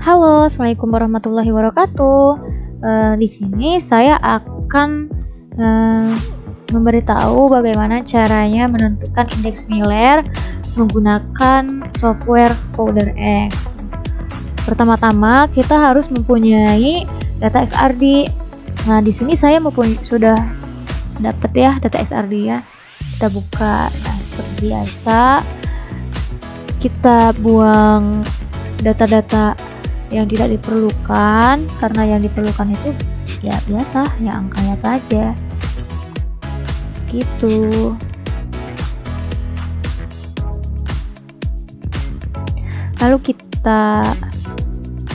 Halo, assalamualaikum warahmatullahi wabarakatuh. Di sini saya akan memberitahu bagaimana caranya menentukan indeks Miller menggunakan software PowderX. Pertama-tama kita harus mempunyai data XRD. Nah, di sini saya sudah dapat ya data XRD ya. Kita buka. Nah, seperti biasa kita buang data-data yang tidak diperlukan, karena yang diperlukan itu ya biasa ya angkanya saja gitu. Lalu kita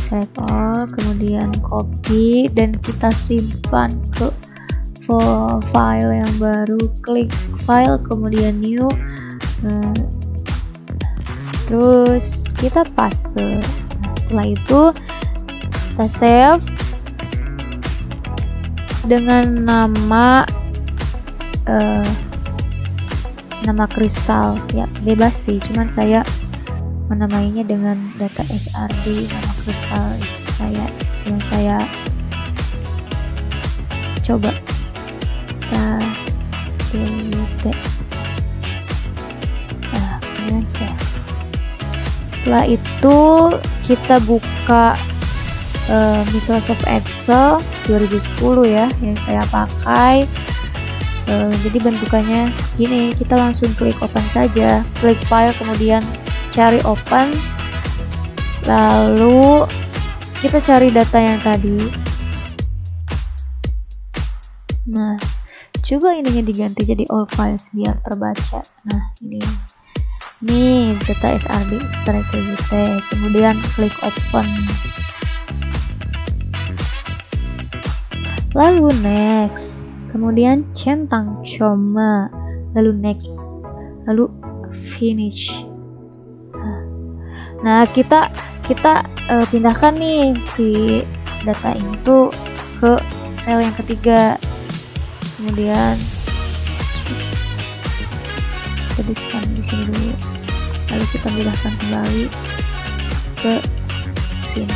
save all, kemudian copy dan kita simpan ke file yang baru. Klik file kemudian new, terus kita paste. Setelah itu kita save dengan nama kristal ya, bebas sih, cuman saya menamainya dengan data XRD, nama kristal yang saya coba stability. Nah, kemudian save. Setelah itu kita buka Microsoft Excel 2010 ya yang saya pakai. Jadi bentukannya gini, kita langsung klik open saja, klik file kemudian cari open, lalu kita cari data yang tadi. Nah, coba ininya diganti jadi all files biar terbaca. Nah, ini data XRD strategy, kemudian klik open, lalu next, kemudian centang coma, lalu next, lalu finish. Nah, kita pindahkan nih si data itu ke sel yang ketiga, kemudian di sini dulu, lalu kita pindahkan kembali ke sini.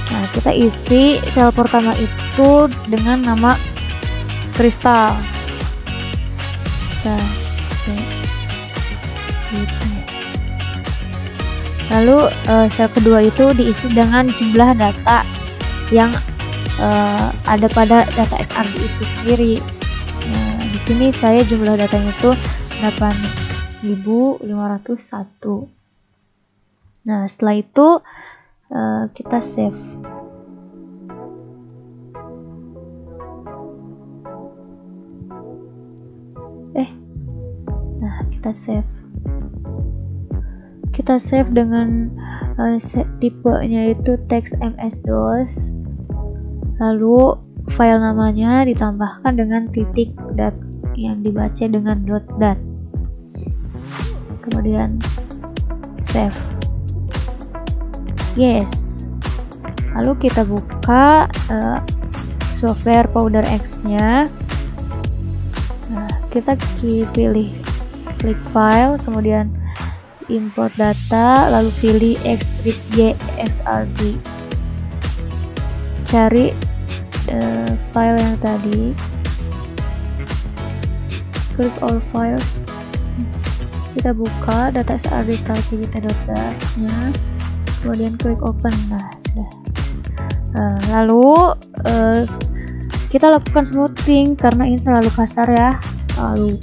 Nah, kita isi sel pertama itu dengan nama kristal. Lalu sel kedua itu diisi dengan jumlah data yang ada pada data XRD itu sendiri. Nah, di sini saya jumlah datanya itu 8.501. Nah, setelah itu kita save. Nah, kita save dengan tipenya itu teks MS-DOS. Lalu file namanya ditambahkan dengan titik dat yang dibaca dengan .dat. Kemudian save. Yes. Lalu kita buka software PowderX-nya. Nah, kita pilih klik file, kemudian import data, lalu pilih extract XRD. Cari file yang tadi. Klik all files, kita buka data XRD startpgt.dat-nya, kemudian klik open. Nah, sudah. Lalu kita lakukan smoothing karena ini terlalu kasar ya, terlalu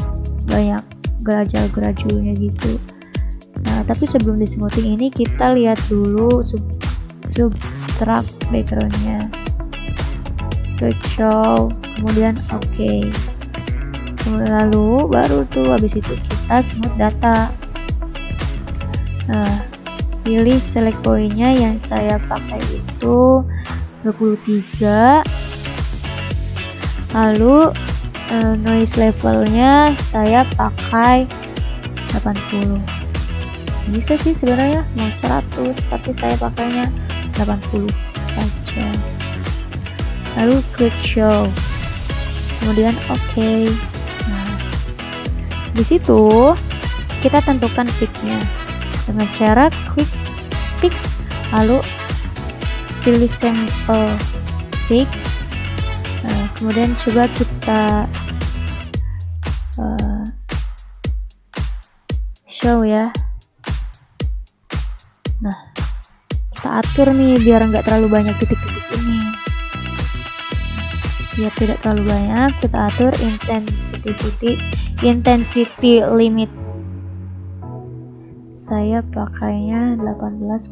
banyak gerajul-gerajulnya gitu. Nah, tapi sebelum di smoothing ini kita lihat dulu subtract backgroundnya. Klik show, kemudian oke. Lalu baru tuh habis itu kita smooth data. Nah, pilih select point-nya yang saya pakai itu 23. Lalu noise levelnya saya pakai 80. Bisa sih sebenarnya mau 100, tapi saya pakainya 80 saja. Lalu klik show, kemudian oke. Nah, di situ kita tentukan peak-nya dengan cara klik peak, lalu pilih sampel pick. Nah, kemudian coba kita show ya. Nah, kita atur nih biar nggak terlalu banyak titik-titik ini. Biar tidak terlalu banyak, kita atur intensity limit. Saya pakainya 18,5.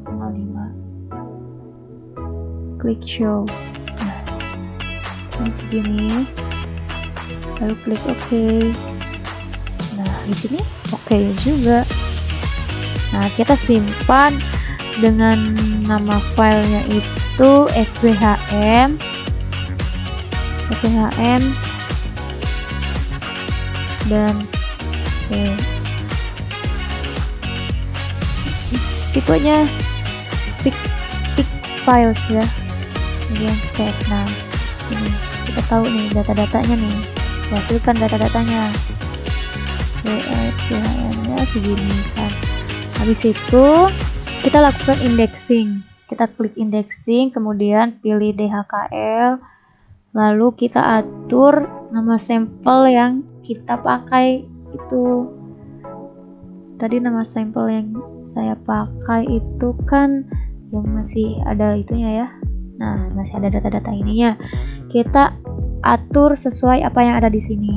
Klik show. Nah, ini segini. Lalu klik OK. Nah, di sini OK juga. Nah, kita simpan dengan nama filenya itu fbhm dan tipenya pick files ya. Kemudian save. Nah, ini kita tahu nih data-datanya nih, hasilkan data-datanya. PHM-nya segini kan. Habis itu kita lakukan indexing. Kita klik indexing, kemudian pilih DHKL, lalu kita atur nama sampel yang kita pakai itu. Tadi nama sampel yang saya pakai itu kan yang masih ada itunya ya. Nah, masih ada data-data ininya. Kita atur sesuai apa yang ada di sini.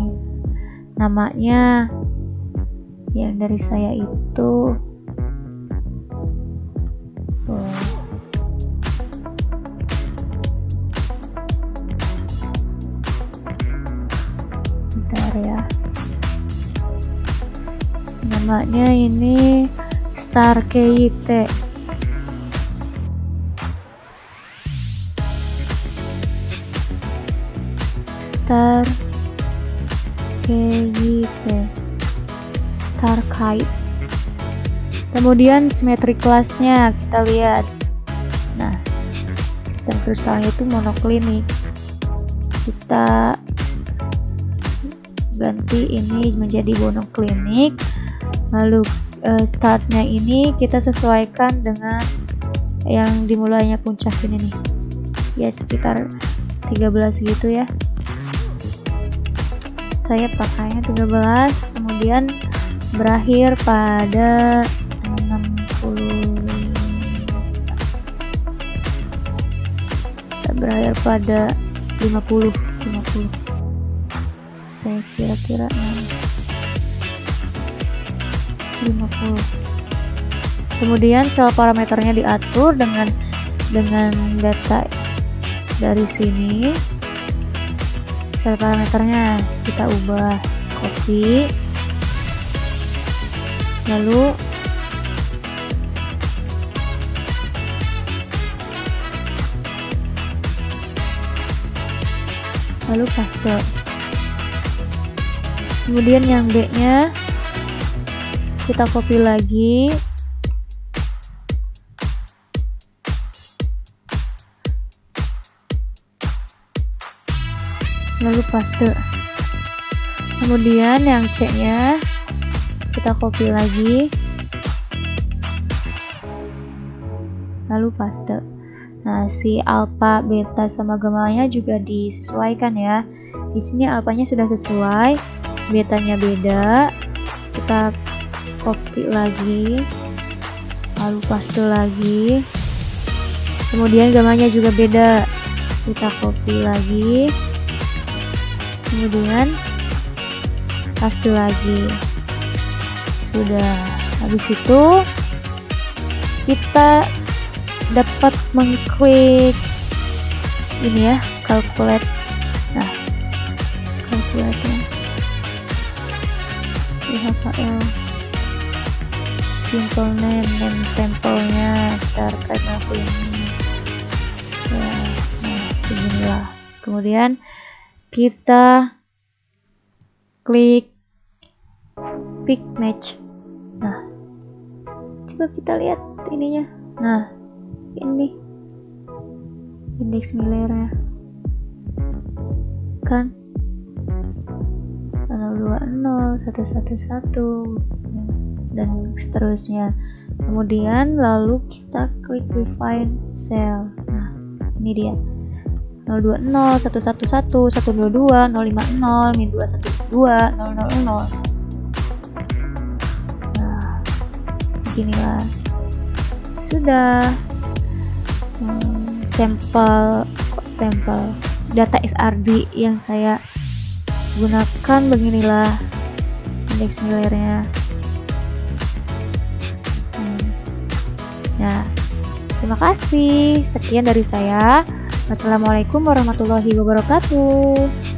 Namanya yang dari saya itu bentar ya. Namanya ini Star KYT. Star Kite. Kemudian symmetric class-nya kita lihat. Nah, sistem kristalnya itu monoklinik. Kita ganti ini menjadi monoklinik. Lalu startnya ini kita sesuaikan dengan yang dimulainya puncak ini nih. Ya sekitar 13 gitu ya. Saya pakainya 13, kemudian berakhir pada 60. Berakhir pada 50. Saya kira-kira 50. Kemudian sel parameternya diatur dengan data dari sini. Sel parameternya kita ubah, copy, lalu paste. Kemudian yang B nya kita copy lagi, lalu paste. Kemudian yang C nya kita copy lagi, lalu paste. Nah, si alpha, beta sama gamanya juga disesuaikan ya. Di sini alpanya sudah sesuai, betanya beda. Kita copy lagi, lalu paste lagi. Kemudian gamanya juga beda. Kita copy lagi. Kemudian paste lagi. Sudah. Habis itu kita dapat mengklik ini ya, calculate. Nah, calculate ya, DHKL, simple name sampelnya terkait aku ini ya. Nah, beginilah. Kemudian kita klik pick match. Nah, coba kita lihat ininya. Nah, ini indeks Miller-nya kan 020, 111 dan seterusnya. Kemudian lalu kita klik refine cell. Nah, Ini dia 020 111 122 050 212 000. Nah, beginilah sudah sampel data XRD yang saya gunakan. Beginilah indeks Millernya. Nah, terima kasih. Sekian dari saya. Wassalamualaikum warahmatullahi wabarakatuh.